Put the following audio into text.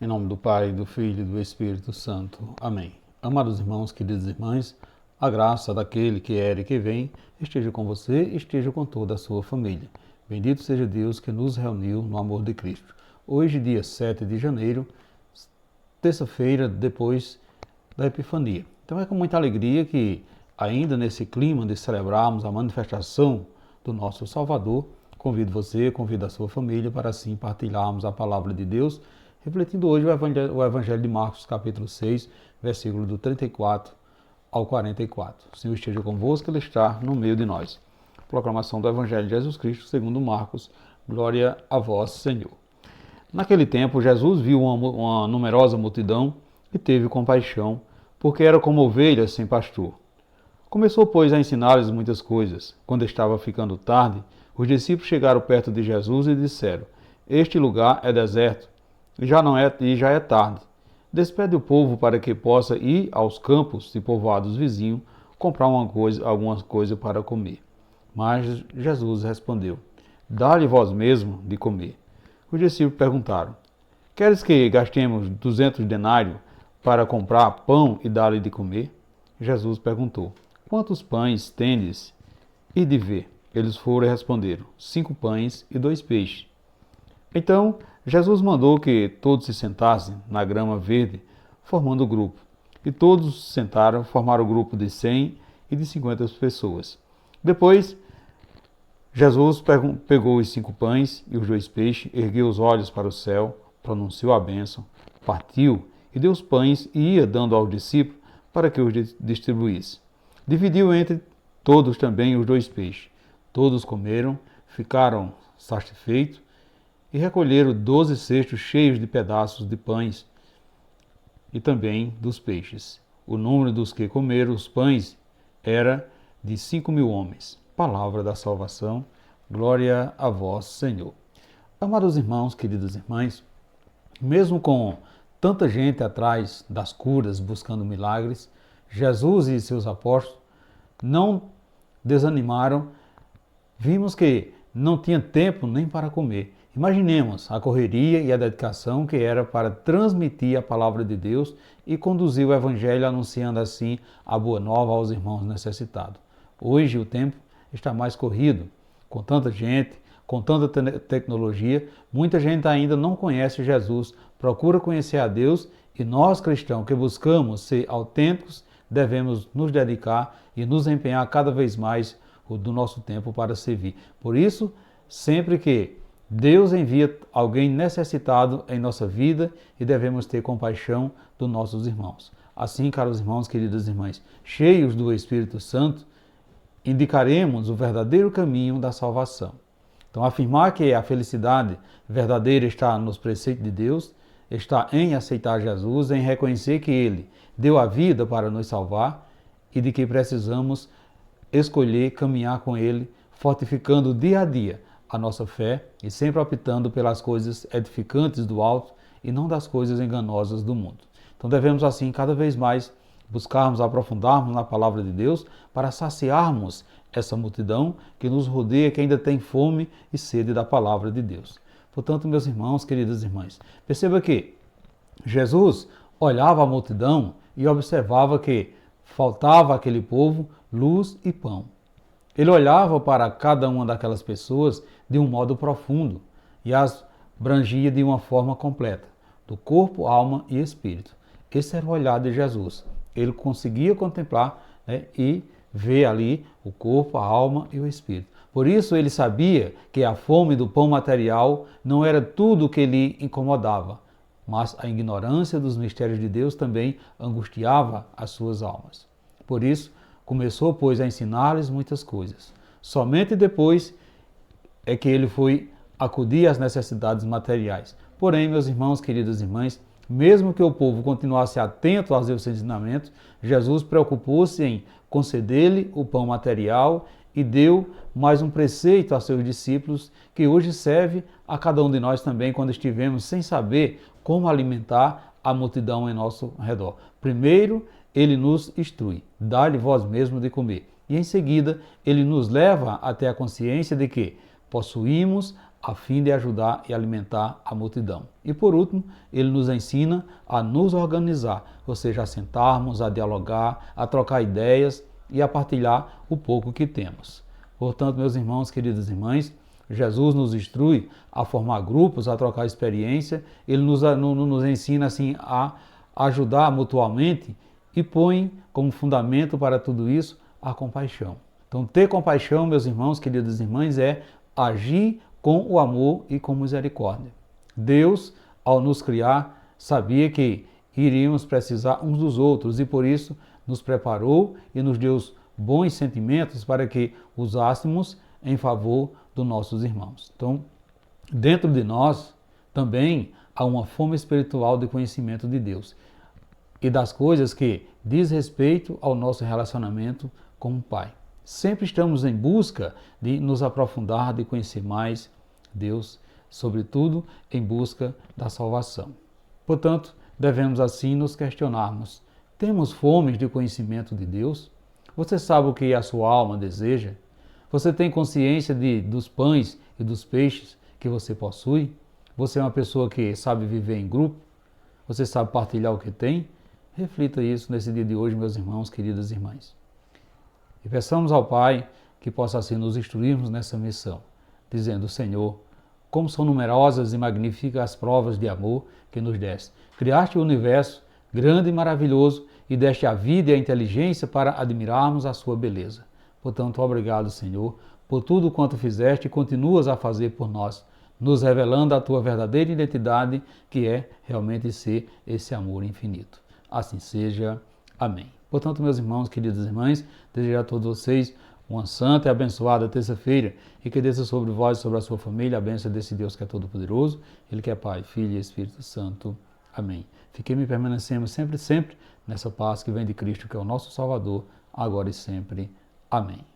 Em nome do Pai, do Filho e do Espírito Santo. Amém. Amados irmãos, queridas irmãs, a graça daquele que era e que vem esteja com você e esteja com toda a sua família. Bendito seja Deus que nos reuniu no amor de Cristo. Hoje, dia 7 de janeiro, terça-feira depois da Epifania. Então é com muita alegria que, ainda nesse clima de celebrarmos a manifestação do nosso Salvador, convido você, convido a sua família para assim partilharmos a palavra de Deus, refletindo hoje o Evangelho de Marcos, capítulo 6, versículo do 34 ao 44. O Senhor esteja convosco, Ele está no meio de nós. Proclamação do Evangelho de Jesus Cristo, segundo Marcos. Glória a vós, Senhor. Naquele tempo, Jesus viu uma numerosa multidão e teve compaixão, porque era como ovelhas sem pastor. Começou, pois, a ensinar-lhes muitas coisas. Quando estava ficando tarde, os discípulos chegaram perto de Jesus e disseram: Este lugar é deserto, e já é tarde. Despede o povo para que possa ir aos campos e povoados vizinhos comprar alguma coisa para comer. Mas Jesus respondeu: Dá-lhe vós mesmo de comer. Os discípulos perguntaram: Queres que gastemos 200 denários para comprar pão e dar-lhe de comer? Jesus perguntou: Quantos pães tendes? E de ver. Eles foram e responderam: 5 pães e 2 peixes. Então Jesus mandou que todos se sentassem na grama verde, formando o grupo. E todos se sentaram, formaram o grupo de 100 e de 50 pessoas. Depois, Jesus pegou os 5 pães e os 2 peixes, ergueu os olhos para o céu, pronunciou a bênção, partiu e deu os pães e ia dando aos discípulos para que os distribuísse. Dividiu entre todos também os 2 peixes. Todos comeram, ficaram satisfeitos e recolheram 12 cestos cheios de pedaços de pães e também dos peixes. O número dos que comeram os pães era de 5.000 homens. Palavra da salvação. Glória a vós, Senhor. Amados irmãos, queridas irmãs, mesmo com tanta gente atrás das curas, buscando milagres, Jesus e seus apóstolos não desanimaram. Vimos que não tinha tempo nem para comer. Imaginemos a correria e a dedicação que era para transmitir a palavra de Deus e conduzir o Evangelho, anunciando assim a boa nova aos irmãos necessitados. Hoje o tempo está mais corrido, com tanta gente, com tanta tecnologia, muita gente ainda não conhece Jesus, procura conhecer a Deus e nós cristãos que buscamos ser autênticos devemos nos dedicar e nos empenhar cada vez mais do nosso tempo para servir. Por isso, sempre que Deus envia alguém necessitado em nossa vida e devemos ter compaixão dos nossos irmãos. Assim, caros irmãos, queridas irmãs, cheios do Espírito Santo, indicaremos o verdadeiro caminho da salvação. Então, afirmar que a felicidade verdadeira está nos preceitos de Deus, está em aceitar Jesus, em reconhecer que Ele deu a vida para nos salvar e de que precisamos escolher caminhar com Ele, fortificando dia a dia a nossa fé e sempre optando pelas coisas edificantes do alto e não das coisas enganosas do mundo. Então devemos assim cada vez mais buscarmos aprofundarmos na palavra de Deus para saciarmos essa multidão que nos rodeia, que ainda tem fome e sede da palavra de Deus. Portanto, meus irmãos, queridas irmãs, perceba que Jesus olhava a multidão e observava que faltava àquele povo luz e pão. Ele olhava para cada uma daquelas pessoas de um modo profundo e as abrangia de uma forma completa, do corpo, alma e espírito. Esse era o olhar de Jesus. Ele conseguia contemplar, e ver ali o corpo, a alma e o espírito. Por isso ele sabia que a fome do pão material não era tudo o que lhe incomodava, mas a ignorância dos mistérios de Deus também angustiava as suas almas. Por isso, começou, pois, a ensinar-lhes muitas coisas. Somente depois é que ele foi acudir às necessidades materiais. Porém, meus irmãos, queridas irmãs, mesmo que o povo continuasse atento aos seus ensinamentos, Jesus preocupou-se em conceder-lhe o pão material e deu mais um preceito a seus discípulos que hoje serve a cada um de nós também quando estivemos sem saber como alimentar a multidão em nosso redor. Primeiro, ele nos instrui, dá-lhe vós mesmo de comer. E em seguida, ele nos leva até a consciência de que possuímos a fim de ajudar e alimentar a multidão. E por último, ele nos ensina a nos organizar, ou seja, a sentarmos, a dialogar, a trocar ideias e a partilhar o pouco que temos. Portanto, meus irmãos, queridas irmãs, Jesus nos instrui a formar grupos, a trocar experiência, ele nos ensina assim a ajudar mutuamente e põe como fundamento para tudo isso a compaixão. Então, ter compaixão, meus irmãos, queridas irmãs, é agir com o amor e com misericórdia. Deus, ao nos criar, sabia que iríamos precisar uns dos outros e por isso nos preparou e nos deu bons sentimentos para que usássemos em favor dos nossos irmãos. Então, dentro de nós também há uma fome espiritual de conhecimento de Deus e das coisas que diz respeito ao nosso relacionamento com o Pai. Sempre estamos em busca de nos aprofundar, de conhecer mais Deus, sobretudo em busca da salvação. Portanto, devemos assim nos questionarmos: temos fome de conhecimento de Deus? Você sabe o que a sua alma deseja? Você tem consciência dos pães e dos peixes que você possui? Você é uma pessoa que sabe viver em grupo? Você sabe partilhar o que tem? Reflita isso nesse dia de hoje, meus irmãos, queridas irmãs. E peçamos ao Pai que possa assim nos instruirmos nessa missão, dizendo: Senhor, como são numerosas e magníficas as provas de amor que nos deste. Criaste o universo grande e maravilhoso e deste a vida e a inteligência para admirarmos a sua beleza. Portanto, obrigado, Senhor, por tudo quanto fizeste e continuas a fazer por nós, nos revelando a tua verdadeira identidade, que é realmente ser esse amor infinito. Assim seja. Amém. Portanto, meus irmãos, queridas irmãs, desejo a todos vocês uma santa e abençoada terça-feira e que desça sobre vós e sobre a sua família a bênção desse Deus que é todo-poderoso, Ele que é Pai, Filho e Espírito Santo. Amém. Fiquemos e permanecemos sempre nessa paz que vem de Cristo, que é o nosso Salvador, agora e sempre. Amém.